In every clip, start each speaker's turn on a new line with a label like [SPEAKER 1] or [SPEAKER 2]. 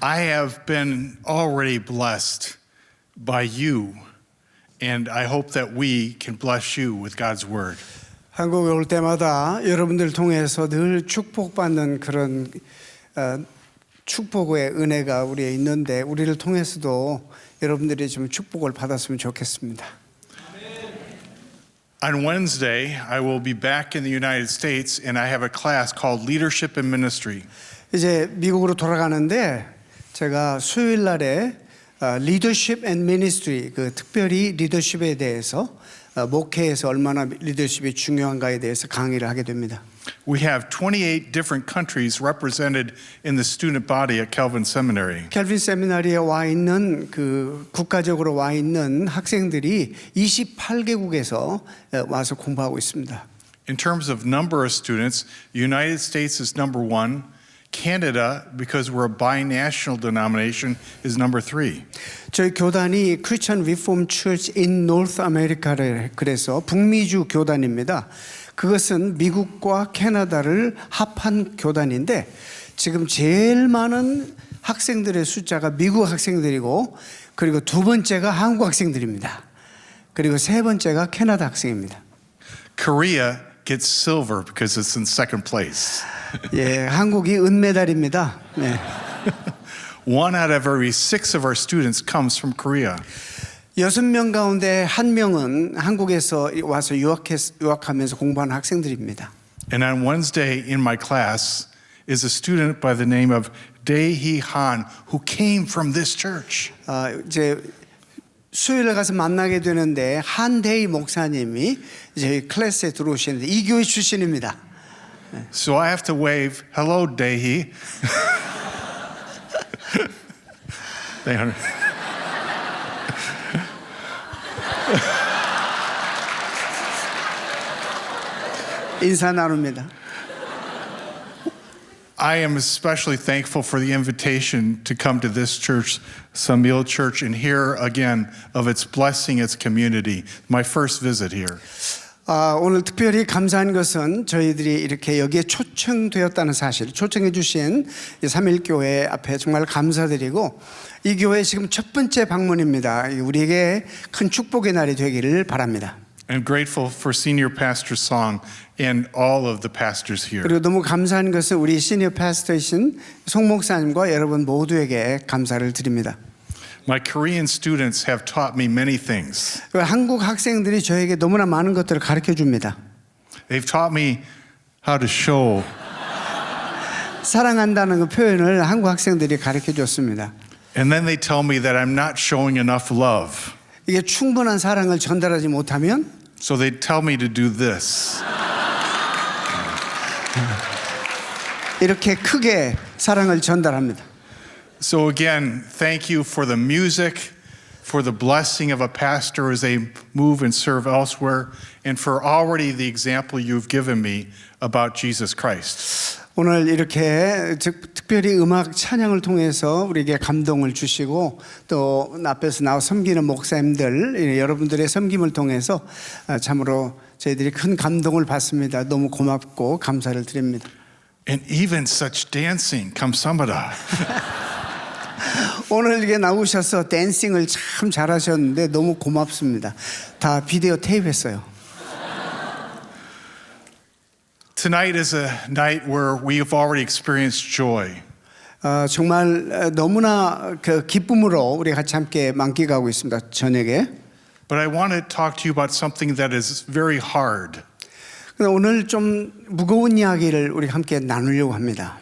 [SPEAKER 1] I have been already blessed by you, and I hope that we can bless you with God's word.
[SPEAKER 2] 한국에 올 때마다 여러분들 통해서 늘 축복받는 그런 축복의 은혜가 우리에 있는데 우리를 통해서도 여러분들이 좀 축복을 받았으면 좋겠습니다.
[SPEAKER 1] On Wednesday, I will be back in the United States, and I have a class called Leadership and Ministry.
[SPEAKER 2] 이제 미국으로 돌아가는데 제가 수요일 날에 리더십 앤 미니스트리 그 특별히 리더십에 대해서 목회에서 얼마나 리더십이 중요한가에 대해서 강의를 하게 됩니다.
[SPEAKER 1] We have 28 different countries represented in the student body at Calvin Seminary.
[SPEAKER 2] 캘빈 세미나리에 와 있는 그 국가적으로 와 있는 학생들이 28개국에서 와서 공부하고 있습니다.
[SPEAKER 1] In terms of number of students, the United States is number 1. Canada, because we're a binational denomination, is number 3.
[SPEAKER 2] 저희 교단이 Christian Reformed Church in North America를 그래서 북미주 교단입니다. 그것은 미국과 캐나다를 합한 교단인데 지금 제일 많은 학생들의 숫자가 미국 학생들이고 그리고 두 번째가 한국 학생들입니다. 그리고 세 번째가 캐나다 학생입니다.
[SPEAKER 1] Korea gets silver because it's in second place.
[SPEAKER 2] 예, 한국이 은메달입니다. 네.
[SPEAKER 1] 1 out of every 6 of our students comes from Korea.
[SPEAKER 2] 6명 가운데 1명은 한국에서 와서 유학하면서 공부하는 학생들입니다.
[SPEAKER 1] And on Wednesday in my class is a student by the name of Dae-hee Han, who came from this church.
[SPEAKER 2] 이제 수요일에 가서 만나게 되는데 한대희 목사님이 저희 클래스에 들어오시는데 이 교회 출신입니다.
[SPEAKER 1] So I have to wave, hello, Dae-hee.
[SPEAKER 2] 인사 나눕니다.
[SPEAKER 1] I am especially thankful for the invitation to come to this church, Samil Church, and hear again of its blessing, its community. My first visit here.
[SPEAKER 2] 오늘 특별히 감사한 것은 저희들이 이렇게 여기에 초청되었다는 사실, 초청해 주신 삼일교회 앞에 정말 감사드리고 이 교회 지금 첫 번째 방문입니다. 우리에게 큰 축복의 날이 되기를 바랍니다.
[SPEAKER 1] I'm grateful for Senior Pastor Song and all of the pastors here.
[SPEAKER 2] 그리고 너무 감사한 것은 우리 시니어 파스터이신 송 목사님과 여러분 모두에게 감사를 드립니다.
[SPEAKER 1] My Korean students have taught me many things.
[SPEAKER 2] 한국 학생들이 저에게 너무나 많은 것들을 가르쳐 줍니다.
[SPEAKER 1] They've taught me how to show.
[SPEAKER 2] 사랑한다는 그 표현을 한국 학생들이 가르쳐 줬습니다.
[SPEAKER 1] And then they tell me that I'm not showing enough love.
[SPEAKER 2] 이게 충분한 사랑을 전달하지 못하면
[SPEAKER 1] So they tell me to do this.
[SPEAKER 2] 이렇게 크게 사랑을 전달합니다.
[SPEAKER 1] So again, thank you for the music, for the blessing of a pastor as they move and serve elsewhere, and for already the example you've given me about Jesus Christ.
[SPEAKER 2] 오늘 이렇게 특별히 음악 찬양을 통해서 우리에게 감동을 주시고 또 앞에서 나와 섬기는 목사님들 여러분들의 섬김을 통해서 참으로 저희들이 큰 감동을 받습니다. 너무 고맙고 감사를 드립니다.
[SPEAKER 1] And even such dancing, 감사합니다.
[SPEAKER 2] 오늘 이게 나오셔서 댄싱을 참 잘하셨는데 너무 고맙습니다. 다 비디오 테이프했어요.
[SPEAKER 1] Tonight is a night where we have already experienced joy.
[SPEAKER 2] 정말 너무나 그 기쁨으로 우리 같이 함께 만끽하고 있습니다. 저녁에.
[SPEAKER 1] But I want to talk to you about something that is very hard.
[SPEAKER 2] 오늘 좀 무거운 이야기를 우리 함께 나누려고 합니다.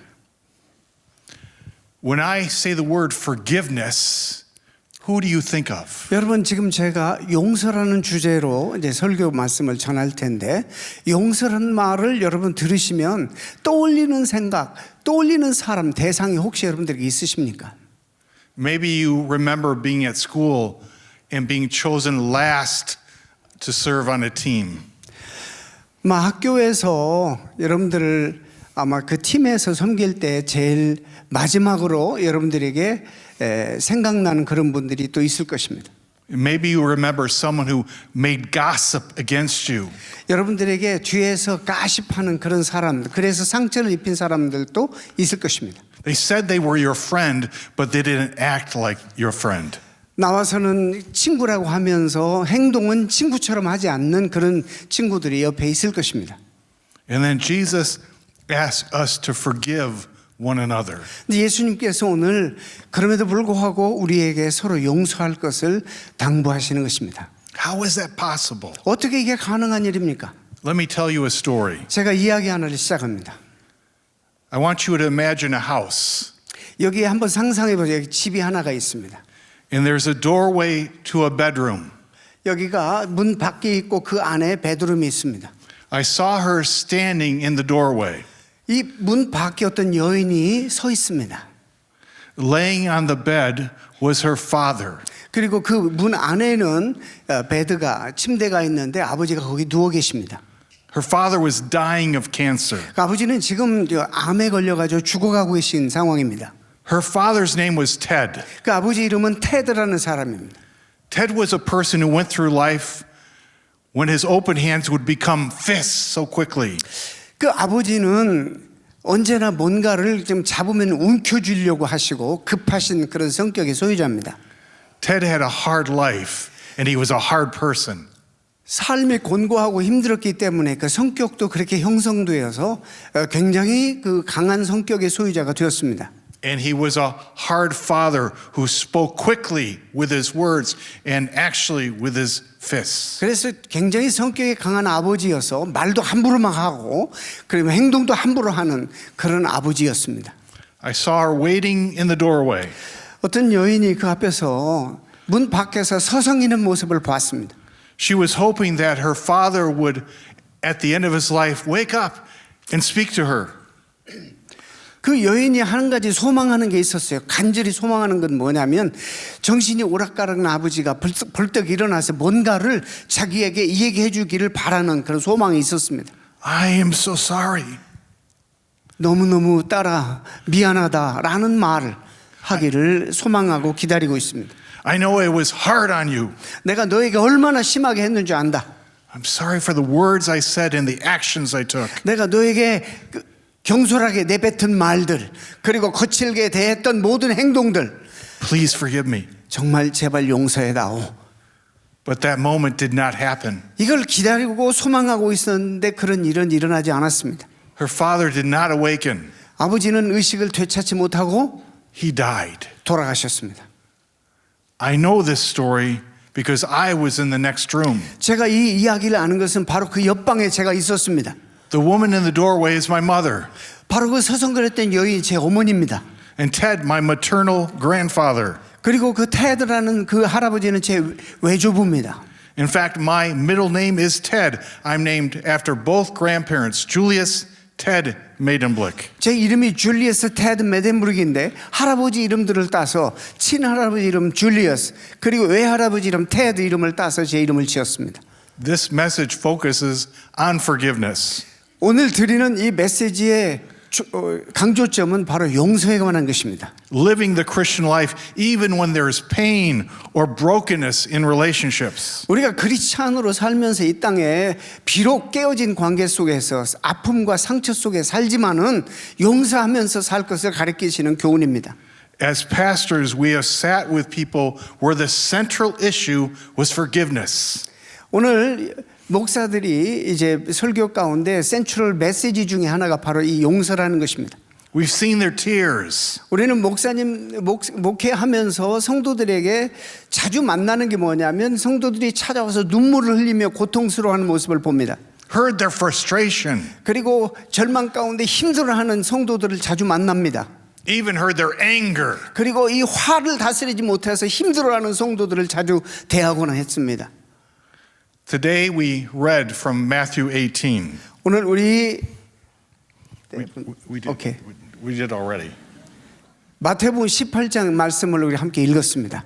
[SPEAKER 1] When I say the word forgiveness, who do you think of?
[SPEAKER 2] 여러분 지금 제가 용서라는 주제로 이제 설교 말씀을 전할 텐데 용서라는 말을 여러분 들으시면 떠올리는 생각, 떠올리는 사람, 대상이 혹시 여러분들에게 있으십니까?
[SPEAKER 1] Maybe you remember being at school and being chosen last to serve on a team.
[SPEAKER 2] 학교에서 여러분들을 아마 그 팀에서 섬길 때 제일 마지막으로 여러분들에게 생각나는 그런 분들이 또 있을 것입니다.
[SPEAKER 1] Maybe you remember someone who made gossip against you.
[SPEAKER 2] 여러분들에게 뒤에서 가십하는 그런 사람들, 그래서 상처를 입힌 사람들도 있을 것입니다.
[SPEAKER 1] They said they were your friend, but they didn't act like your friend.
[SPEAKER 2] 나와서는 친구라고 하면서 행동은 친구처럼 하지 않는 그런 친구들이 옆에 있을 것입니다.
[SPEAKER 1] And then Jesus asked us to forgive one another.
[SPEAKER 2] 근데 예수님께서 오늘 그럼에도 불구하고 우리에게 서로 용서할 것을 당부하시는 것입니다.
[SPEAKER 1] How is that possible?
[SPEAKER 2] 어떻게 이게 가능한 일입니까?
[SPEAKER 1] Let me tell you a story.
[SPEAKER 2] 제가 이야기 하나를 시작합니다.
[SPEAKER 1] I want you to imagine a house,
[SPEAKER 2] 여기에 한번 상상해 보세요. 여기 집이 하나가 있습니다.
[SPEAKER 1] and there's a doorway to a bedroom.
[SPEAKER 2] 여기가 문 밖에 있고 그 안에 베드룸이 있습니다.
[SPEAKER 1] I saw her standing in the doorway,
[SPEAKER 2] 이 문 밖에 어떤 여인이 서 있습니다.
[SPEAKER 1] laying on the bed was her father.
[SPEAKER 2] 그리고 그 문 안에는 베드가 침대가 있는데 아버지가 거기 누워 계십니다.
[SPEAKER 1] Her father was dying of cancer.
[SPEAKER 2] 그 아버지는 지금 암에 걸려가지고 죽어가고 계신 상황입니다.
[SPEAKER 1] Her father's name was Ted.
[SPEAKER 2] 그 아버지 이름은 테드라는 사람입니다.
[SPEAKER 1] Ted was a person who went through life when his open hands would become fists so quickly.
[SPEAKER 2] 그 아버지는 언제나 뭔가를 좀 잡으면 움켜쥐려고 하시고 급하신 그런 성격의 소유자입니다.
[SPEAKER 1] Ted had a hard life, and he was a hard person.
[SPEAKER 2] 삶이 곤고하고 힘들었기 때문에 그 성격도 그렇게 형성되어서 굉장히 그 강한 성격의 소유자가 되었습니다.
[SPEAKER 1] And he was a hard father who spoke quickly with his words and actually with his fists.
[SPEAKER 2] 그래서 굉장히 성격이 강한 아버지여서 말도 함부로 막 하고 그리고 행동도 함부로 하는 그런 아버지였습니다.
[SPEAKER 1] I saw her waiting in the doorway.
[SPEAKER 2] 어떤 여인이 그 앞에서 문 밖에서 서성이는 모습을 봤습니다.
[SPEAKER 1] She was hoping that her father would, at the end of his life, wake up and speak to her.
[SPEAKER 2] 그 여인이 한 가지 소망하는 게 있었어요. 간절히 소망하는 건 뭐냐면 정신이 오락가락한 아버지가 벌떡 일어나서 뭔가를 자기에게 얘기해 주기를 바라는 그런 소망이 있었습니다.
[SPEAKER 1] I am so sorry.
[SPEAKER 2] 너무너무 딸아 미안하다라는 말을 하기를 소망하고 기다리고 있습니다.
[SPEAKER 1] I know it was hard on you.
[SPEAKER 2] 내가 너에게 얼마나 심하게 했는지 안다.
[SPEAKER 1] I'm sorry for the words I said and the actions I took.
[SPEAKER 2] 내가 너에게 경솔하게 내뱉은 말들 그리고 거칠게 대했던 모든 행동들
[SPEAKER 1] Please forgive me.
[SPEAKER 2] 정말 제발 용서해다오.
[SPEAKER 1] But that moment did not happen.
[SPEAKER 2] 이걸 기다리고 소망하고 있었는데 그런 일은 일어나지 않았습니다.
[SPEAKER 1] Her father did not awaken.
[SPEAKER 2] 아버지는 의식을 되찾지 못하고
[SPEAKER 1] He died.
[SPEAKER 2] 돌아가셨습니다.
[SPEAKER 1] I know this story because I was in the next room.
[SPEAKER 2] 제가 이 이야기를 아는 것은 바로 그 옆방에 제가 있었습니다.
[SPEAKER 1] The woman in the doorway is my mother,
[SPEAKER 2] 바로 그 서성거렸던 여인이 제 어머니입니다.
[SPEAKER 1] and Ted, my maternal grandfather.
[SPEAKER 2] 그리고 그 테드라는 그 할아버지는 제 외조부입니다.
[SPEAKER 1] In fact, my middle name is Ted. I'm named after both grandparents, Julius Ted Maidenblick.
[SPEAKER 2] 제 이름이 줄리어스 테드 메덴브룩인데 할아버지 이름들을 따서 친할아버지 이름 줄리어스 그리고 외할아버지 이름 테드 이름을 따서 제 이름을 지었습니다.
[SPEAKER 1] This message focuses on forgiveness.
[SPEAKER 2] 오늘 드리는 이 메시지의 강조점은 바로 용서에 관한 것입니다.
[SPEAKER 1] Living the Christian life even when there's pain or brokenness in relationships.
[SPEAKER 2] 우리가 크리스찬으로 살면서 이 땅에 비록 깨어진 관계 속에서 아픔과 상처 속에 살지만은 용서하면서 살 것을 가르치시는 교훈입니다.
[SPEAKER 1] As pastors, we have sat with people where the central issue was forgiveness.
[SPEAKER 2] 오늘 목사들이 이제 설교 가운데 센트럴 메시지 중에 하나가 바로 이 용서라는 것입니다.
[SPEAKER 1] We've seen their tears.
[SPEAKER 2] 우리는 목회하면서 성도들에게 자주 만나는 게 뭐냐면 성도들이 찾아와서 눈물을 흘리며 고통스러워하는 모습을 봅니다.
[SPEAKER 1] Heard their frustration.
[SPEAKER 2] 그리고 절망 가운데 힘들어하는 성도들을 자주 만납니다.
[SPEAKER 1] Even heard their anger.
[SPEAKER 2] 그리고 이 화를 다스리지 못해서 힘들어하는 성도들을 자주 대하거나 했습니다.
[SPEAKER 1] Today we read from Matthew 18.
[SPEAKER 2] 오늘 우리
[SPEAKER 1] We did,
[SPEAKER 2] Okay.
[SPEAKER 1] we did already.
[SPEAKER 2] 마태복음 18장 말씀을 우리 함께 읽었습니다.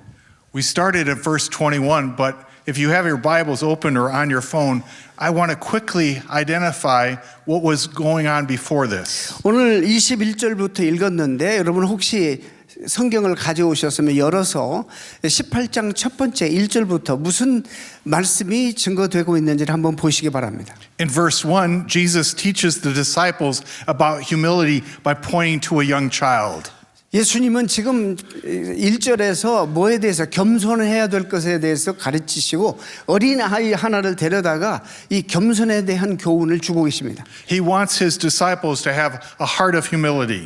[SPEAKER 1] We started at verse 21, but if you have your Bibles open or on your phone, I want to quickly identify what was going on before this.
[SPEAKER 2] 오늘 21절부터 읽었는데 여러분 혹시 성경을 가져오셨으면 열어서 18장 첫 번째 1절부터 무슨 말씀이 증거되고 있는지를 한번 보시기 바랍니다.
[SPEAKER 1] In verse 1, Jesus teaches the disciples about humility by pointing to a young child.
[SPEAKER 2] 예수님은 지금 1절에서 뭐에 대해서 겸손해야 될 것에 대해서 가르치시고 어린아이 하나를 데려다가 이 겸손에 대한 교훈을 주고 계십니다.
[SPEAKER 1] He wants his disciples to have a heart of humility.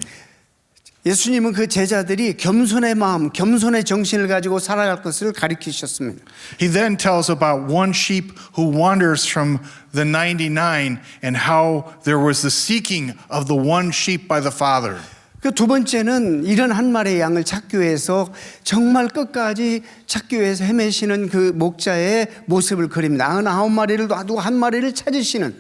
[SPEAKER 2] 예수님은 그 제자들이 겸손의 마음, 겸손의 정신을 가지고 살아갈 것을 가르치셨습니다.
[SPEAKER 1] He then tells about one sheep who wanders from the 99 and how there was the seeking of the one sheep by the Father.
[SPEAKER 2] 그 두 번째는 이런 한 마리의 양을 찾기 위해서 정말 끝까지 찾기 위해서 헤매시는 그 목자의 모습을 그립니다. 99마리를 놔두고 한 마리를 찾으시는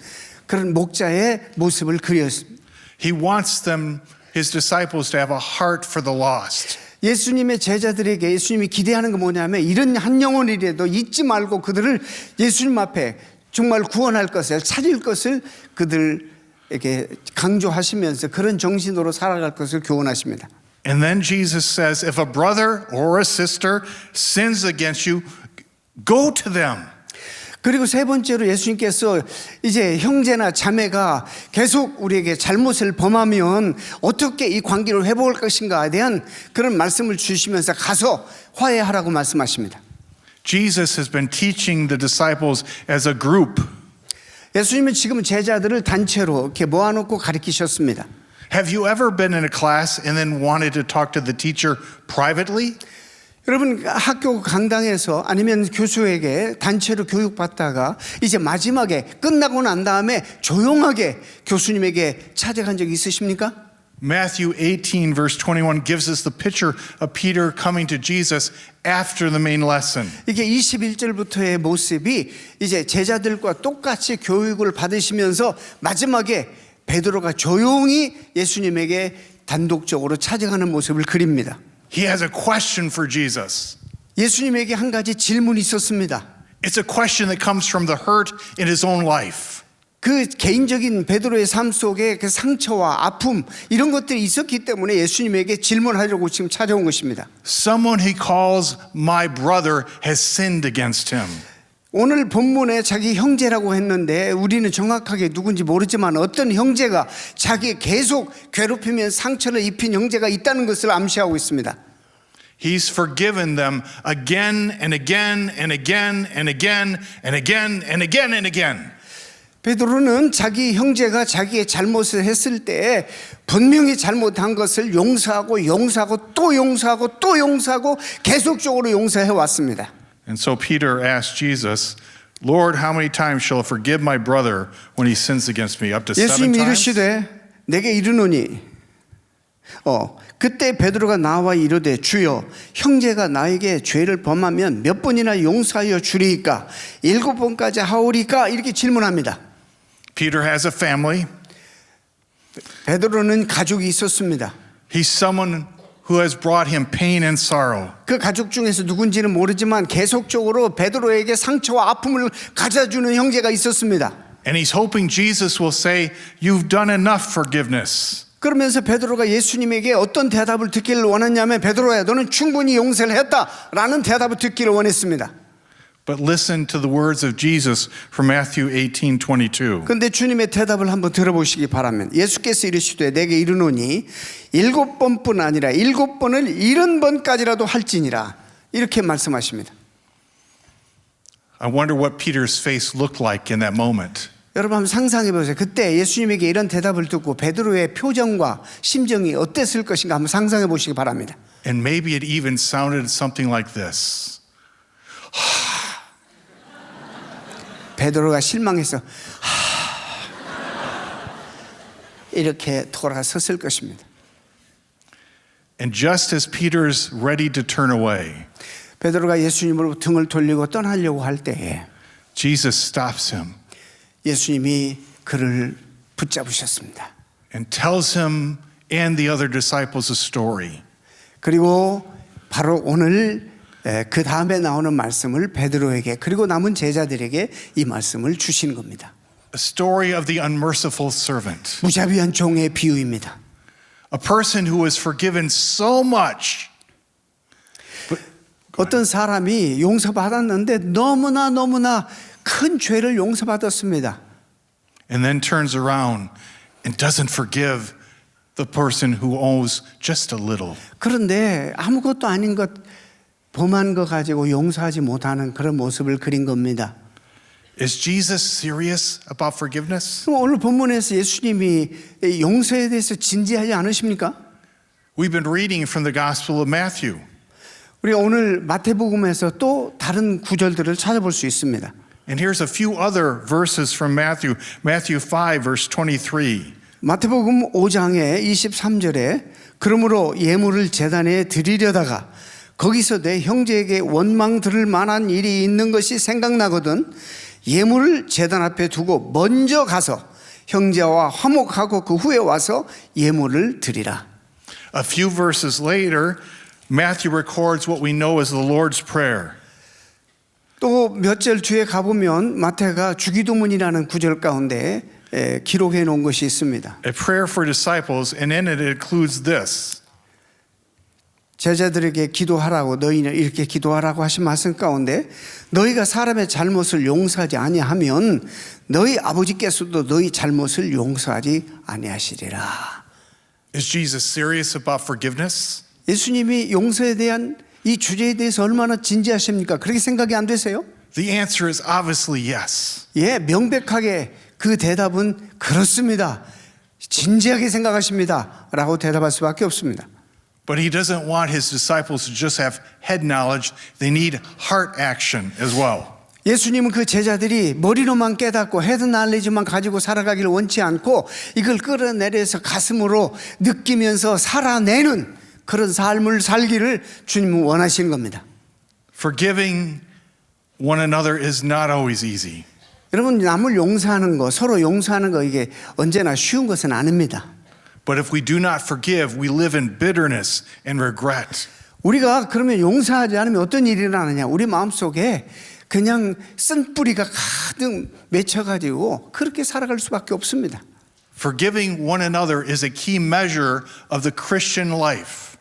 [SPEAKER 2] 그런 목자의 모습을 그렸습니다.
[SPEAKER 1] He wants them, his disciples, to have a heart for the lost.
[SPEAKER 2] 예수님의 제자들에게 예수님이 기대하는 건 뭐냐면 이런 한 영혼이라도 잊지 말고 그들을 예수님 앞에 정말 구원할 것을 찾을 것을 그들에게 강조하시면서 그런 정신으로 살아갈 것을 교훈하십니다.
[SPEAKER 1] And then Jesus says, if a brother or a sister sins against you, go to them.
[SPEAKER 2] 그리고 세 번째로 예수님께서 이제 형제나 자매가 계속 우리에게 잘못을 범하면 어떻게 이 관계를 회복할 것인가에 대한 그런 말씀을 주시면서 가서 화해하라고 말씀하십니다.
[SPEAKER 1] Jesus has been teaching the disciples as a group.
[SPEAKER 2] 예수님은 지금 제자들을 단체로 이렇게 모아놓고 가르치셨습니다.
[SPEAKER 1] Have you ever been in a class and then wanted to talk to the teacher privately?
[SPEAKER 2] 여러분 학교 강당에서 아니면 교수에게 단체로 교육받다가 이제 마지막에 끝나고 난 다음에 조용하게 교수님에게 찾아간 적 있으십니까?
[SPEAKER 1] Matthew 18 verse 21 gives us the picture of Peter coming to Jesus after the main lesson.
[SPEAKER 2] 이게 21절부터의 모습이 이제 제자들과 똑같이 교육을 받으시면서 마지막에 베드로가 조용히 예수님에게 단독적으로 찾아가는 모습을 그립니다.
[SPEAKER 1] He has a question for Jesus.
[SPEAKER 2] 예수님에게 한 가지 질문이 있었습니다.
[SPEAKER 1] It's a question that comes from the hurt in his own life.
[SPEAKER 2] 그 개인적인 베드로의 삶 속에 그 상처와 아픔 이런 것들이 있었기 때문에 예수님에게 질문하려고 지금 찾아온 것입니다.
[SPEAKER 1] Someone he calls my brother has sinned against him.
[SPEAKER 2] 오늘 본문에 자기 형제라고 했는데 우리는 정확하게 누군지 모르지만 어떤 형제가 자기 계속 괴롭히면 상처를 입힌 형제가 있다는 것을 암시하고 있습니다.
[SPEAKER 1] He's forgiven them again and again and again and again and again and again and again.
[SPEAKER 2] 베드로는 자기 형제가 자기의 잘못을 했을 때 분명히 잘못한 것을 용서하고 용서하고 또 용서하고 또 용서하고 계속적으로 용서해 왔습니다.
[SPEAKER 1] And so Peter asked Jesus, Lord, how many times shall I forgive my brother when he sins against me? Up to 7
[SPEAKER 2] 예수님이
[SPEAKER 1] times?
[SPEAKER 2] 이르시되 내게 이르노니 그때 베드로가 나와 이르되 주여 형제가 나에게 죄를 범하면 몇 번이나 용서하여 주리이까 7번까지 하오리까 이렇게 질문합니다.
[SPEAKER 1] Peter has a family.
[SPEAKER 2] 베드로는 가족이 있었습니다.
[SPEAKER 1] He's someone who has brought him pain and sorrow.
[SPEAKER 2] 그 가족 중에서 누군지는 모르지만 계속적으로 베드로에게 상처와 아픔을 가져주는 형제가 있었습니다.
[SPEAKER 1] And he's hoping Jesus will say, you've done enough forgiveness.
[SPEAKER 2] 그러면서 베드로가 예수님에게 어떤 대답을 듣기를 원했냐면 베드로야 너는 충분히 용서를 했다라는 대답을 듣기를 원했습니다.
[SPEAKER 1] But listen to the words of Jesus from Matthew 18:22.
[SPEAKER 2] 그런데 주님의 대답을 한번 들어보시기 바랍니다. 예수께서 이르시되 내게 이르노니 7번뿐 아니라 7번을 70번까지라도 할지니라 이렇게 말씀하십니다.
[SPEAKER 1] I wonder what Peter's face looked like in that moment.
[SPEAKER 2] 여러분 한번 상상해 보세요. 그때 예수님에게 이런 대답을 듣고 베드로의 표정과 심정이 어땠을 것인가 한번 상상해 보시기 바랍니다.
[SPEAKER 1] And maybe it even sounded something like this.
[SPEAKER 2] 베드로가 실망해서 이렇게 돌아섰을 것입니다.
[SPEAKER 1] And just as Peter's ready to turn away,
[SPEAKER 2] 베드로가 예수님으로 등을 돌리고 떠나려고 할 때에
[SPEAKER 1] Jesus stops him
[SPEAKER 2] 예수님이 그를 붙잡으셨습니다.
[SPEAKER 1] and tells him and the other disciples a story.
[SPEAKER 2] 그리고 바로 오늘 그 다음에 나오는 말씀을 베드로에게 그리고 남은 제자들에게 이 말씀을 주시는 겁니다.
[SPEAKER 1] A story of the unmerciful servant.
[SPEAKER 2] 무자비한 종의 비유입니다.
[SPEAKER 1] A person who was forgiven so much.
[SPEAKER 2] 어떤 사람이 용서받았는데 너무나 큰 죄를 용서받았습니다.
[SPEAKER 1] And then turns around and doesn't forgive the person who owes just a little.
[SPEAKER 2] 그런데 아무것도 아닌 것 범한 거 가지고 용서하지 못하는 그런 모습을 그린 겁니다.
[SPEAKER 1] Is Jesus serious about forgiveness?
[SPEAKER 2] 그럼 오늘 본문에서 예수님이 용서에 대해서 진지하지 않으십니까?
[SPEAKER 1] We've been reading from the Gospel of Matthew.
[SPEAKER 2] 우리 오늘 마태복음에서 또 다른 구절들을 찾아볼 수 있습니다.
[SPEAKER 1] And here's a few other verses from Matthew. Matthew 5, verse 23.
[SPEAKER 2] 마태복음 5장의 23절에 그러므로 예물을 제단에 드리려다가 거기서 내 형제에게 원망 들을 만한 일이 있는 것이 생각나거든 예물을 제단 앞에 두고 먼저 가서 형제와 화목하고 그 후에 와서 예물을 드리라.
[SPEAKER 1] A few verses later, Matthew records what we know as the Lord's Prayer.
[SPEAKER 2] 또 몇 절 뒤에 가보면 마태가 주기도문이라는 구절 가운데 기록해 놓은 것이 있습니다.
[SPEAKER 1] A prayer for disciples, and in it includes this.
[SPEAKER 2] 제자들에게 기도하라고 너희는 이렇게 기도하라고 하신 말씀 가운데 너희가 사람의 잘못을 용서하지 아니하면 너희 아버지께서도 너희 잘못을 용서하지 아니하시리라.
[SPEAKER 1] Is Jesus serious about forgiveness?
[SPEAKER 2] 예수님이 용서에 대한 이 주제에 대해서 얼마나 진지하십니까? 그렇게 생각이 안 되세요?
[SPEAKER 1] The answer is obviously yes.
[SPEAKER 2] 예, 명백하게 그 대답은 그렇습니다. 진지하게 생각하십니다. 라고 대답할 수밖에 없습니다.
[SPEAKER 1] But he doesn't want his disciples to just have head knowledge. They need heart action as well.
[SPEAKER 2] 예수님은 그 제자들이 머리로만 깨닫고 헤드 날리지만 가지고 살아가기를 원치 않고 이걸 끌어내려서 가슴으로 느끼면서 살아내는 그런 삶을 살기를 주님은 원하시는 겁니다.
[SPEAKER 1] Forgiving one another is not always easy.
[SPEAKER 2] 여러분 남을 용서하는 거 서로 용서하는 거 이게 언제나 쉬운 것은 아닙니다.
[SPEAKER 1] But if we do not forgive, we live in bitterness and regret.
[SPEAKER 2] 우리가 그러면 용서하지 않으면 어떤 일이 일어나느냐 우리 마음속에 그냥 쓴뿌리가 가득 맺혀가지고 그렇게 살아갈 수밖에 없습니다.
[SPEAKER 1] Forgiving one another is a key measure of the Christian life.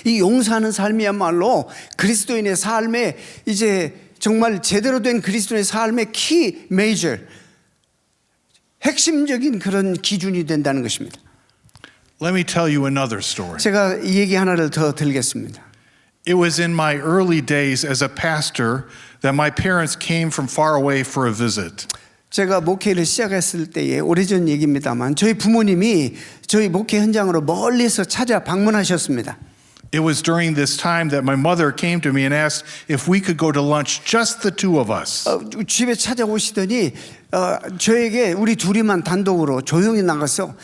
[SPEAKER 2] 이 용서하는 삶이야말로 그리스도인의 삶에 이제 정말 제대로 된 그리스도인의 삶의 키 메이저 핵심적인 그런 기준이 된다는 것입니다.
[SPEAKER 1] Let me tell you another story.
[SPEAKER 2] 제가 이 얘기 하나를 더 들겠습니다.
[SPEAKER 1] It was in my early days as a pastor that my parents came from far away for a visit.
[SPEAKER 2] 제가 목회를 시작했을 때에 오래전 얘기입니다만 저희 부모님이 저희 목회 현장으로 멀리서 찾아 방문하셨습니다.
[SPEAKER 1] It was during this time that my mother came to me and asked if we could go to lunch, just the two of us.
[SPEAKER 2] 집에 찾아오시더니 저에게 우리 둘이만 단독으로 조용히 나가서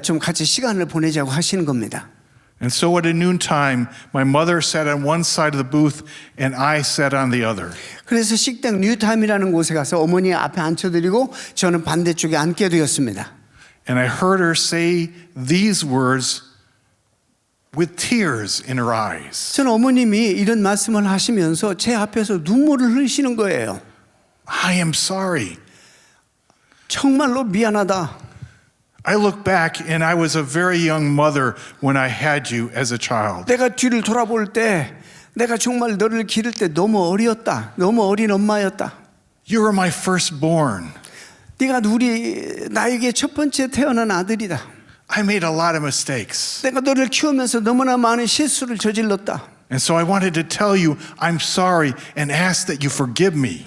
[SPEAKER 2] 좀 같이 시간을 보내자고 하시는 겁니다.
[SPEAKER 1] And so at a noontime, my mother sat on one side of the booth and I sat on the other.
[SPEAKER 2] 그래서 식당 뉴타임이라는 곳에 가서 어머니 앞에 앉혀드리고 저는 반대쪽에 앉게 되었습니다.
[SPEAKER 1] And I heard her say these words with tears in her eyes.
[SPEAKER 2] 저는 어머님이 이런 말씀을 하시면서 제 앞에서 눈물을 흘리시는 거예요.
[SPEAKER 1] I am sorry.
[SPEAKER 2] 정말로 미안하다.
[SPEAKER 1] I look back and I was a very young mother when I had you as a child.
[SPEAKER 2] 내가 뒤를 돌아볼 때 내가 정말 너를 기를 때 너무 어리었다. 너무 어린 엄마였다.
[SPEAKER 1] You were my firstborn.
[SPEAKER 2] 네가 나에게 첫 번째 태어난 아들이다.
[SPEAKER 1] I made a lot of mistakes.
[SPEAKER 2] 내가 너를 키우면서 너무나 많은 실수를 저질렀다.
[SPEAKER 1] And so I wanted to tell you I'm sorry and ask that you forgive me.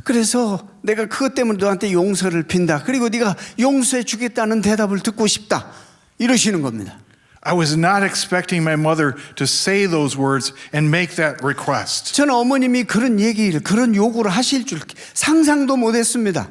[SPEAKER 2] 그래서 내가 그것 때문에 너한테 용서를 빈다. 그리고 네가 용서해 주겠다는 대답을 듣고 싶다. 이러시는 겁니다.
[SPEAKER 1] I was not expecting my mother to say those words and make that request.
[SPEAKER 2] 저는 어머님이 그런 얘기를 그런 요구를 하실 줄 상상도 못했습니다.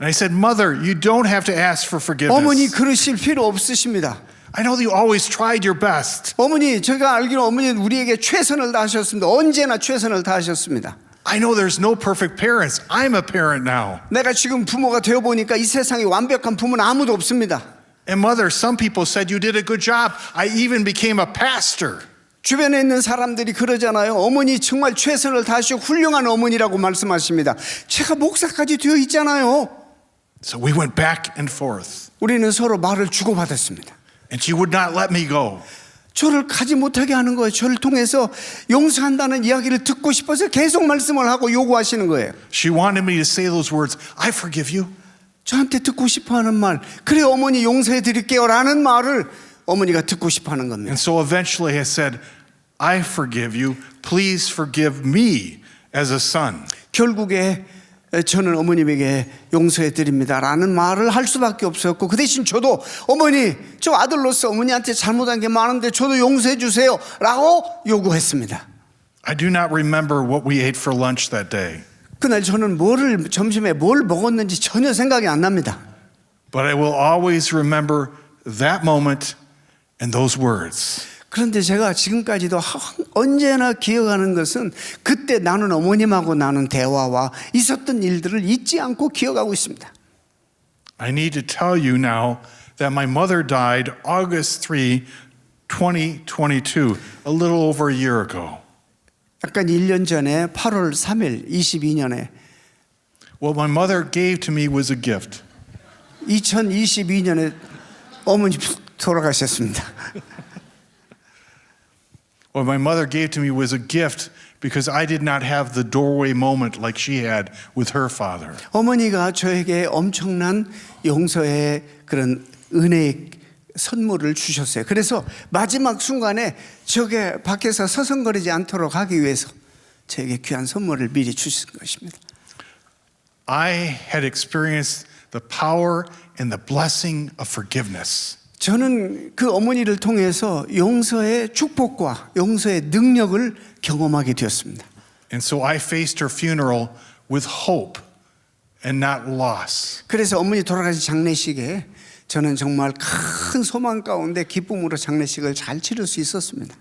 [SPEAKER 1] And I said, Mother, you don't have to ask for
[SPEAKER 2] 어머니
[SPEAKER 1] forgiveness.
[SPEAKER 2] 그러실 필요 없으십니다.
[SPEAKER 1] I know you always tried your best.
[SPEAKER 2] 어머니 제가 알기로 어머니는 우리에게 최선을 다하셨습니다. 언제나 최선을 다하셨습니다.
[SPEAKER 1] I know there's no perfect parents. I'm a parent now.
[SPEAKER 2] 내가 지금 부모가 되어 보니까 이 세상에 완벽한 부모는 아무도 없습니다.
[SPEAKER 1] And mother, some people said you did a good job. I even became a pastor.
[SPEAKER 2] 주변에 있는 사람들이 그러잖아요. 어머니 정말 최선을 다하시고 훌륭한 어머니라고 말씀하십니다. 제가 목사까지 되어 있잖아요.
[SPEAKER 1] So we went back and forth.
[SPEAKER 2] 우리는 서로 말을 주고받았습니다.
[SPEAKER 1] And she would not let me go.
[SPEAKER 2] 저를 가지 못하게 하는 거예요. 저를 통해서 용서한다는 이야기를 듣고 싶어서 계속 말씀을 하고 요구하시는 거예요.
[SPEAKER 1] She wanted me to say those words, I forgive you.
[SPEAKER 2] 저한테 듣고 싶어하는 말, 그래 어머니 용서해 드릴게요 라는 말을 어머니가 듣고 싶어하는 겁니다.
[SPEAKER 1] And so eventually I said, I forgive you. Please forgive me as a son.
[SPEAKER 2] 결국에 저는 어머님에게 용서해 드립니다 라는 말을 할 수밖에 없었고, 그 대신 저도 어머니 저 아들로서 어머니한테 잘못한 게 많은데 저도 용서해 주세요 라고 요구했습니다.
[SPEAKER 1] I do not remember what we ate for lunch that day,
[SPEAKER 2] 그날 저는 점심에 뭘 먹었는지 전혀 생각이 안 납니다.
[SPEAKER 1] but I will always remember that moment and those words.
[SPEAKER 2] 그런데 제가 지금까지도 언제나 기억하는 것은 그때 나는 어머님하고 나눈 대화와 있었던 일들을 잊지 않고 기억하고 있습니다.
[SPEAKER 1] I need to tell you now that my mother died August 3, 2022, a little over a year ago.
[SPEAKER 2] 약간 1년 전에 8월 3일 22년에
[SPEAKER 1] What my mother gave to me was a gift.
[SPEAKER 2] 2022년에 어머니 돌아가셨습니다.
[SPEAKER 1] What my mother gave to me was a gift because I did not have the doorway moment like she had with her father.
[SPEAKER 2] 어머니가 저에게 엄청난 용서의 그런 은혜의 선물을 주셨어요. 그래서 마지막 순간에 저게 밖에서 서성거리지 않도록 하기 위해서 저에게 귀한 선물을 미리 주신 것입니다.
[SPEAKER 1] I had experienced the power and the blessing of forgiveness.
[SPEAKER 2] 저는 그 어머니를 통해서 용서의 축복과 용서의 능력을 경험하게 되었습니다.
[SPEAKER 1] And so I faced her funeral with hope and not loss.
[SPEAKER 2] 그래서 어머니 돌아가신 장례식에 저는 정말 큰 소망 가운데 기쁨으로 장례식을 잘 치를 수 있었습니다.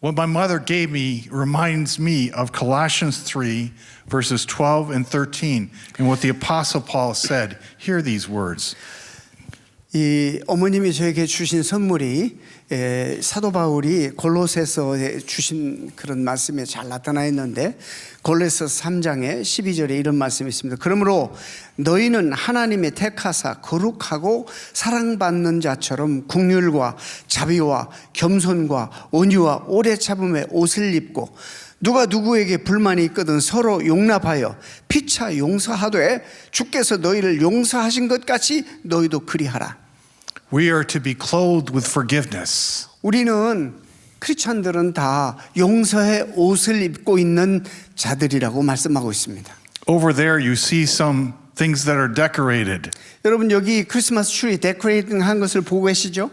[SPEAKER 1] What my mother gave me reminds me of Colossians 3, verses 12 and 13, and what the Apostle Paul said. Hear these words.
[SPEAKER 2] 이 어머님이 저에게 주신 선물이 사도 바울이 골로새서에 주신 그런 말씀에 잘 나타나 있는데, 골로새 3장에 12절에 이런 말씀이 있습니다. 그러므로 너희는 하나님의 택하사 거룩하고 사랑받는 자처럼 긍휼과 자비와 겸손과 온유와 오래 참음의 옷을 입고, 누가 누구에게 불만이 있거든 서로 용납하여 피차 용서하되 주께서 너희를 용서하신 것 같이 너희도 그리하라.
[SPEAKER 1] We are to be clothed with forgiveness.
[SPEAKER 2] 우리는 크리스천들은 다 용서의 옷을 입고 있는 자들이라고 말씀하고 있습니다.
[SPEAKER 1] Over there you see some things that are decorated.
[SPEAKER 2] 여러분 여기 크리스마스 트리 데코레이팅 한 것을 보고 계시죠?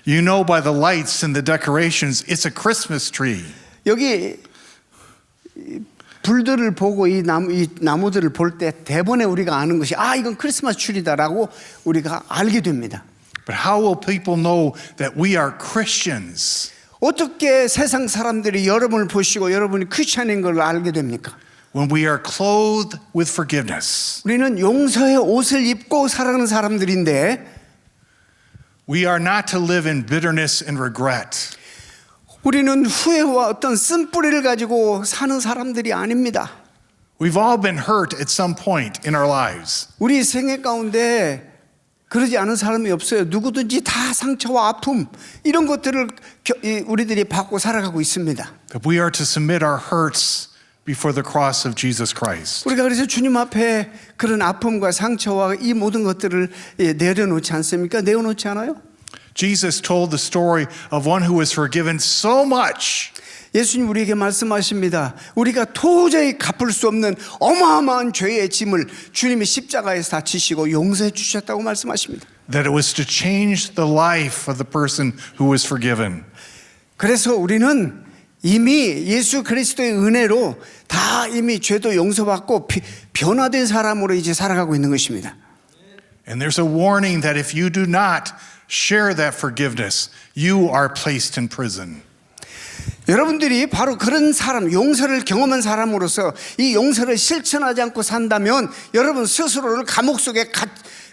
[SPEAKER 1] You know by the lights and the decorations, it's a Christmas tree.
[SPEAKER 2] 여기 불들을 보고 이 나무들을 볼 때 대번에 우리가 아는 것이 이건 크리스마스 트리다라고 우리가 알게 됩니다.
[SPEAKER 1] But how will people know that we are Christians?
[SPEAKER 2] 어떻게 세상 사람들이 여러분을 보시고 여러분이 크리스천인 걸 알게 됩니까?
[SPEAKER 1] When we are clothed with forgiveness.
[SPEAKER 2] 우리는 용서의 옷을 입고 살아가는 사람들인데,
[SPEAKER 1] We are not to live in bitterness and regret.
[SPEAKER 2] 우리는 후회와 어떤 쓴뿌리를 가지고 사는 사람들이 아닙니다.
[SPEAKER 1] We've all been hurt at some point in our lives.
[SPEAKER 2] 우리 생애 가운데 그러지 않은 사람이 없어요. 누구든지 다 상처와 아픔 이런 것들을 우리들이 받고 살아가고 있습니다.
[SPEAKER 1] That we are to submit our hurts before the cross of Jesus Christ.
[SPEAKER 2] 우리가 그래서 주님 앞에 그런 아픔과 상처와 이 모든 것들을 내려놓지 않습니까? 내어놓지 않아요?
[SPEAKER 1] Jesus told the story of one who was forgiven so much.
[SPEAKER 2] 예수님 우리에게 말씀하십니다. 우리가 도저히 갚을 수 없는 어마어마한 죄의 짐을 주님이 십자가에서 다 지시고 용서해 주셨다고 말씀하십니다.
[SPEAKER 1] That it was to change the life of the person who was forgiven.
[SPEAKER 2] 그래서 우리는 이미 예수 그리스도의 은혜로 다 이미 죄도 용서받고 변화된 사람으로 이제 살아가고 있는 것입니다.
[SPEAKER 1] And there's a warning that if you do not share that forgiveness, you are placed in prison.
[SPEAKER 2] 여러분들이 바로 그런 사람, 용서를 경험한 사람으로서 이 용서를 실천하지 않고 산다면 여러분 스스로를 감옥 속에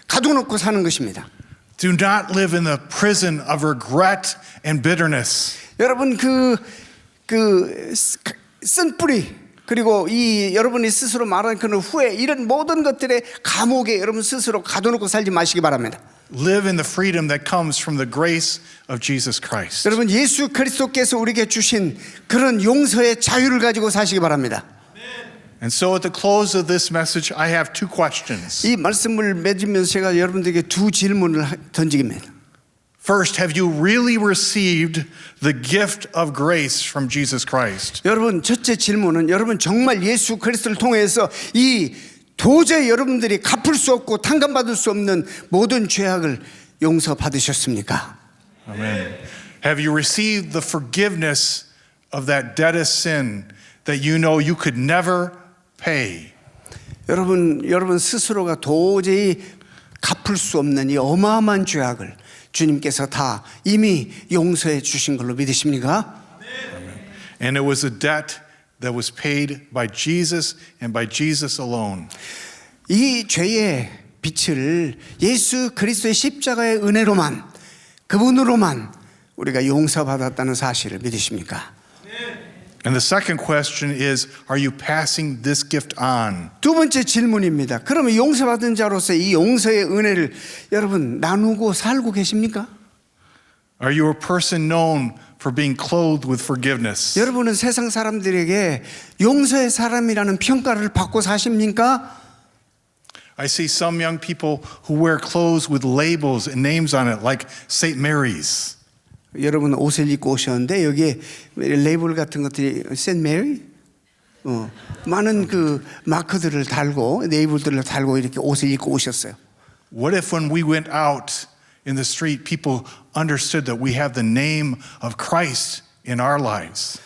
[SPEAKER 2] 가둬놓고 사는 것입니다.
[SPEAKER 1] Do not live in the prison of regret and bitterness.
[SPEAKER 2] 여러분 그 쓴뿌리 그리고 이 여러분이 스스로 말하는 그런 후회 이런 모든 것들의 감옥에 여러분 스스로 가둬놓고 살지 마시기 바랍니다.
[SPEAKER 1] live in the freedom that comes from the grace of Jesus Christ.
[SPEAKER 2] 여러분 예수 그리스도께서 우리에게 주신 그런 용서의 자유를 가지고 사시기 바랍니다.
[SPEAKER 1] And so at the close of this message, I have two questions.
[SPEAKER 2] 이 말씀을 맺으면서 제가 여러분들에게 두 질문을 던지겠습니다.
[SPEAKER 1] First, have you really received the gift of grace from Jesus Christ?
[SPEAKER 2] 여러분 첫째 질문은 여러분 정말 예수 그리스도를 통해서 이 도저히 여러분들이 갚을 수 없고 탕감받을 수 없는 모든 죄악을 용서받으셨습니까?
[SPEAKER 1] Amen. Have you received the forgiveness of that debt of sin that you know you could never pay?
[SPEAKER 2] 여러분 스스로가 도저히 갚을 수 없는 이 어마어마한 죄악을 주님께서 다 이미 용서해 주신 걸로 믿으십니까?
[SPEAKER 1] And it was a debt that was paid by Jesus and by Jesus alone.
[SPEAKER 2] 이 죄의 빛을 예수 그리스도의 십자가의 은혜로만 그분으로만 우리가 용서받았다는 사실을 믿으십니까?
[SPEAKER 1] And the second question is, are you passing this gift on?
[SPEAKER 2] 두 번째 질문입니다. 그러면 용서받은 자로서 이 용서의 은혜를 여러분 나누고 살고 계십니까?
[SPEAKER 1] Are you a person known for being clothed with forgiveness?
[SPEAKER 2] 여러분은 세상 사람들에게 용서의 사람이라는 평가를 받고 사십니까?
[SPEAKER 1] I see some young people who wear clothes with labels and names on it, like St. Mary's.
[SPEAKER 2] 여러분 옷을 입고 오셨는데 여기에 레이블 같은 것들이 St. Mary? 많은 그 마크들을 달고 네이블들을 달고 이렇게 옷을 입고 오셨어요.
[SPEAKER 1] What if when we went out in the street, people understood that we have the name of Christ in our lives?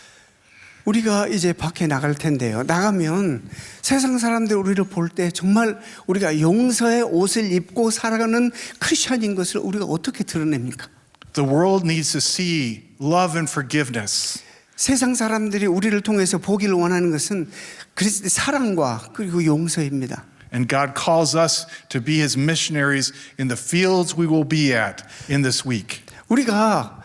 [SPEAKER 2] 우리가 이제 밖에 나갈 텐데요. 나가면 세상 사람들 우리를 볼 때 정말 우리가 용서의 옷을 입고 살아가는 크리스천인 것을 우리가 어떻게 드러냅니까?
[SPEAKER 1] The world needs to see love and forgiveness.
[SPEAKER 2] 세상 사람들이 우리를 통해서 보기를 원하는 것은 그리스도의 사랑과 그리고 용서입니다.
[SPEAKER 1] And God calls us to be His missionaries in the fields we will be at in this week.
[SPEAKER 2] 우리가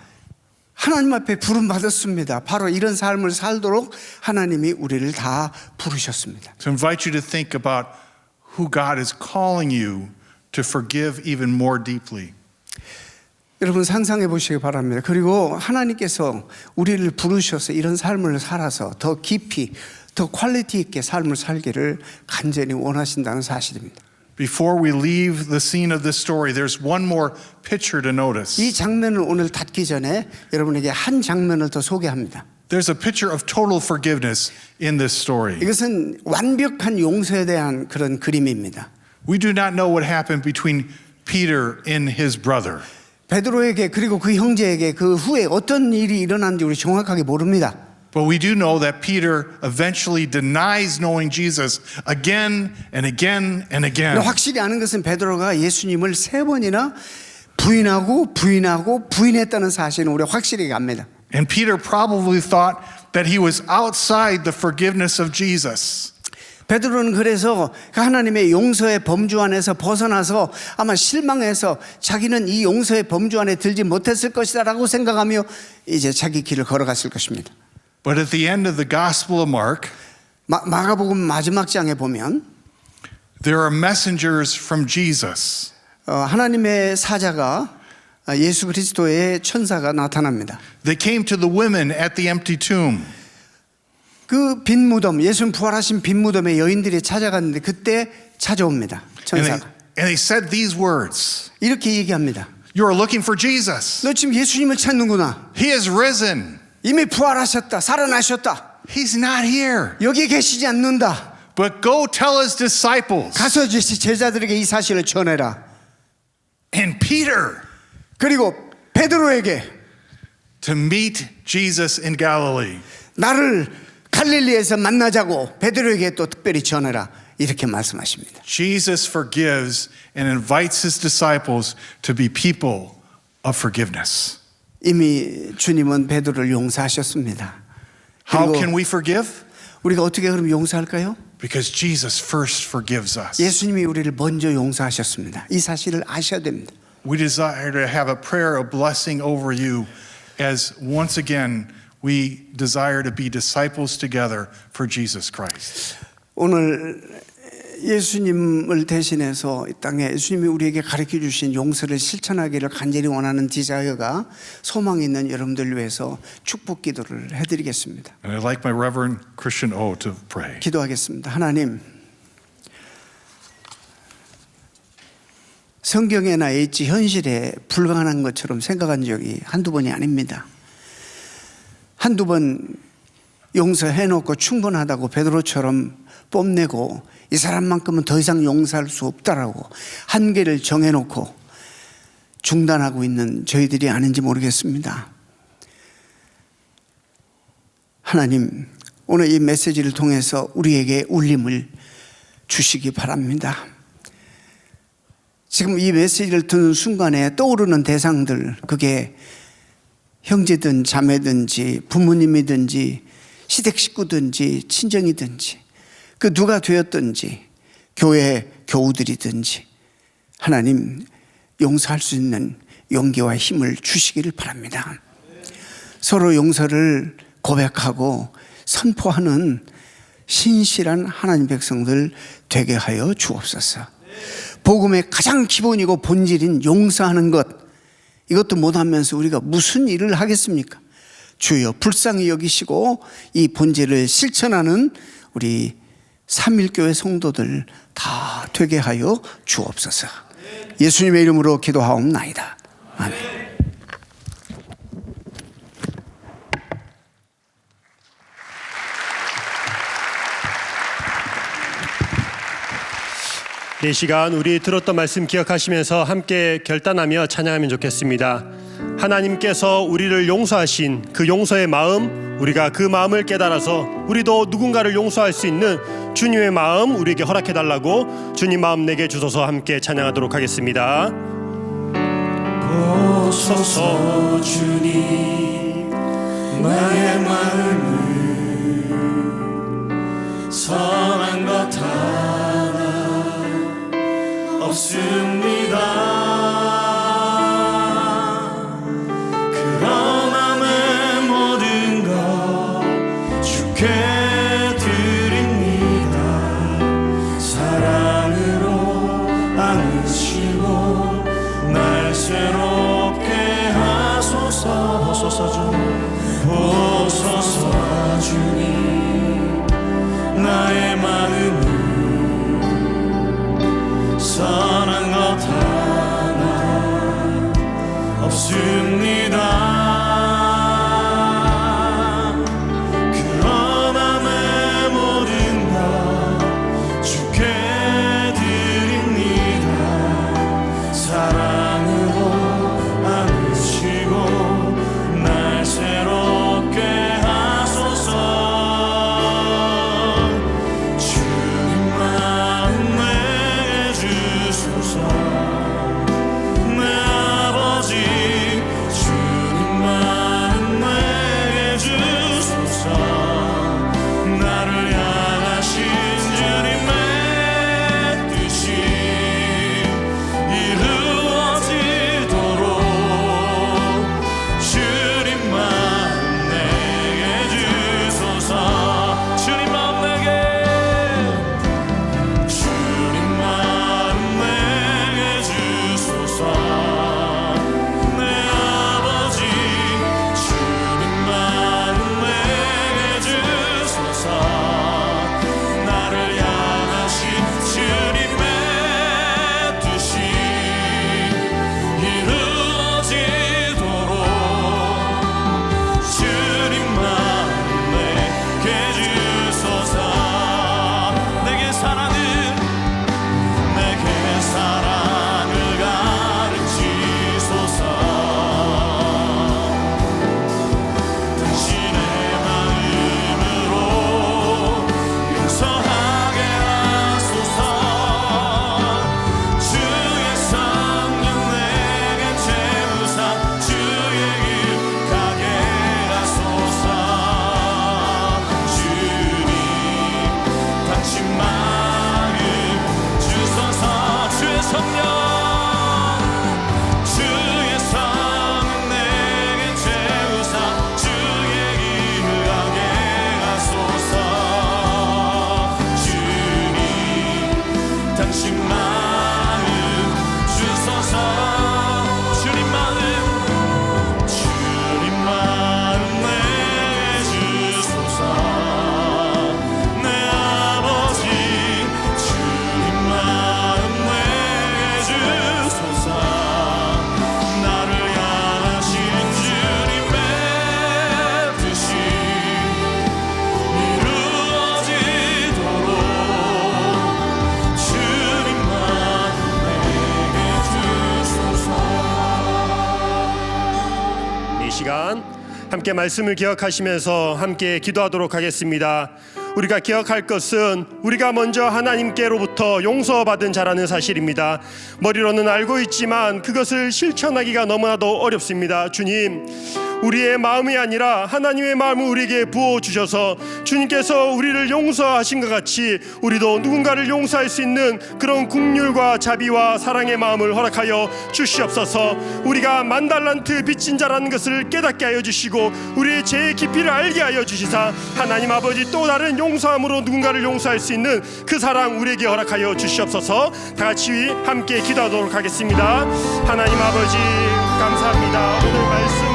[SPEAKER 2] 하나님 앞에 부름 받았습니다. 바로 이런 삶을 살도록 하나님이 우리를 다 부르셨습니다.
[SPEAKER 1] To invite you to think about who God is calling you to forgive even more deeply.
[SPEAKER 2] 여러분 상상해 보시기 바랍니다. 그리고 하나님께서 우리를 부르셔서 이런 삶을 살아서 더 깊이 더 퀄리티 있게 삶을 살기를 간절히 원하신다는 사실입니다.
[SPEAKER 1] Before we leave the scene of this story, there's one more picture to notice.
[SPEAKER 2] 이 장면을 오늘 닫기 전에 여러분에게 한 장면을 더 소개합니다.
[SPEAKER 1] There's a picture of total forgiveness in this story.
[SPEAKER 2] 이것은 완벽한 용서에 대한 그런 그림입니다.
[SPEAKER 1] We do not know what happened between Peter and his brother.
[SPEAKER 2] 베드로에게 그리고 그 형제에게 그 후에 어떤 일이 일어났는지 우리 정확하게 모릅니다.
[SPEAKER 1] But we do know that Peter eventually denies knowing Jesus again and again and again.
[SPEAKER 2] 확실히 아는 것은 베드로가 예수님을 3번이나 부인했다는 사실은 우리가 확실히 압니다.
[SPEAKER 1] And Peter probably thought that he was outside the forgiveness of Jesus.
[SPEAKER 2] 베드로는 그래서 하나님의 용서의 범주 안에서 벗어나서 아마 실망해서 자기는 이 용서의 범주 안에 들지 못했을 것이다라고 생각하며 이제 자기 길을 걸어갔을 것입니다.
[SPEAKER 1] But at the end of the Gospel of Mark,
[SPEAKER 2] 마가복음 마지막 장에 보면
[SPEAKER 1] there are messengers from Jesus.
[SPEAKER 2] 하나님의 사자가 예수 그리스도의 천사가 나타납니다.
[SPEAKER 1] They came to the women at the empty tomb.
[SPEAKER 2] 그 빈 무덤, 예수님 부활하신 빈 무덤에 여인들이 찾아갔는데 그때 찾아옵니다. 천사가.
[SPEAKER 1] And they said these words.
[SPEAKER 2] 이렇게 얘기합니다.
[SPEAKER 1] You are looking for Jesus.
[SPEAKER 2] 너 지금 예수님을 찾는구나.
[SPEAKER 1] He is risen.
[SPEAKER 2] 이미 부활하셨다. 살아나셨다.
[SPEAKER 1] He's not here.
[SPEAKER 2] 여기 계시지 않는다.
[SPEAKER 1] But go tell his disciples.
[SPEAKER 2] 가서 제자들에게 이 사실을 전해라.
[SPEAKER 1] And Peter.
[SPEAKER 2] 그리고 베드로에게
[SPEAKER 1] To meet Jesus in Galilee.
[SPEAKER 2] 나를 갈릴리에서 만나자고 베드로에게 또 특별히 전해라. 이렇게 말씀하십니다.
[SPEAKER 1] Jesus forgives and invites his disciples to be people of forgiveness.
[SPEAKER 2] 이미 주님은 베드로를 용서하셨습니다.
[SPEAKER 1] How can we forgive?
[SPEAKER 2] 우리가 어떻게 그럼 용서할까요?
[SPEAKER 1] Because Jesus first forgives us.
[SPEAKER 2] 예수님이 우리를 먼저 용서하셨습니다. 이 사실을 아셔야 됩니다.
[SPEAKER 1] We desire to have a prayer of blessing over you as once again we desire to be disciples together for Jesus Christ.
[SPEAKER 2] 오늘 예수님을 대신해서 이 땅에 예수님이 우리에게 가르쳐 주신 용서를 실천하기를 간절히 원하는 디자이어가 소망 있는 여러분들 위해서 축복 기도를 해드리겠습니다.
[SPEAKER 1] And I'd like my Reverend Christian O to pray.
[SPEAKER 2] 기도하겠습니다. 하나님, 성경에 나와 있지 현실에 불가능한 것처럼 생각한 적이 한두 번이 아닙니다. 한두 번 용서해놓고 충분하다고 베드로처럼 뽐내고 이 사람만큼은 더 이상 용서할 수 없다라고 한계를 정해놓고 중단하고 있는 저희들이 아닌지 모르겠습니다. 하나님, 오늘 이 메시지를 통해서 우리에게 울림을 주시기 바랍니다. 지금 이 메시지를 듣는 순간에 떠오르는 대상들, 그게 형제든 자매든지 부모님이든지 시댁 식구든지 친정이든지 그 누가 되었든지 교회 교우들이든지 하나님 용서할 수 있는 용기와 힘을 주시기를 바랍니다. 서로 용서를 고백하고 선포하는 신실한 하나님 백성들 되게 하여 주옵소서. 복음의 가장 기본이고 본질인 용서하는 것, 이것도 못하면서 우리가 무슨 일을 하겠습니까? 주여 불쌍히 여기시고 이 본질을 실천하는 우리 삼일교회 성도들 다 되게 하여 주옵소서. 예수님의 이름으로 기도하옵나이다. 아멘.
[SPEAKER 3] 이 시간 우리 들었던 말씀 기억하시면서 함께 결단하며 찬양하면 좋겠습니다. 하나님께서 우리를 용서하신 그 용서의 마음, 우리가 그 마음을 깨달아서 우리도 누군가를 용서할 수 있는 주님의 마음 우리에게 허락해달라고 주님 마음 내게 주소서 함께 찬양하도록 하겠습니다. 보소서 주님 나의 마음을 선한 것 하나 없습니다. 그러나 내 모든 것 주께 드립니다. 사랑으로 안으시고 날 새롭게 하소서. 보소서 주님 나의 마음을 선한 것 하나 없습니다. 그러나 함께 말씀을 기억하시면서 함께 기도하도록 하겠습니다. 우리가 기억할 것은 우리가 먼저 하나님께로부터 용서받은 자라는 사실입니다. 머리로는 알고 있지만 그것을 실천하기가 너무나도 어렵습니다. 주님, 우리의 마음이 아니라 하나님의 마음을 우리에게 부어주셔서 주님께서 우리를 용서하신 것 같이 우리도 누군가를 용서할 수 있는 그런 긍휼과 자비와 사랑의 마음을 허락하여 주시옵소서. 우리가 만달란트 빚진 자라는 것을 깨닫게 하여 주시고 우리의 죄의 깊이를 알게 하여 주시사 하나님 아버지 또 다른 용서함으로 누군가를 용서할 수 있는 그 사랑 우리에게 허락하여 주시옵소서. 다 같이 함께 기도하도록 하겠습니다. 하나님 아버지 감사합니다. 오늘 말씀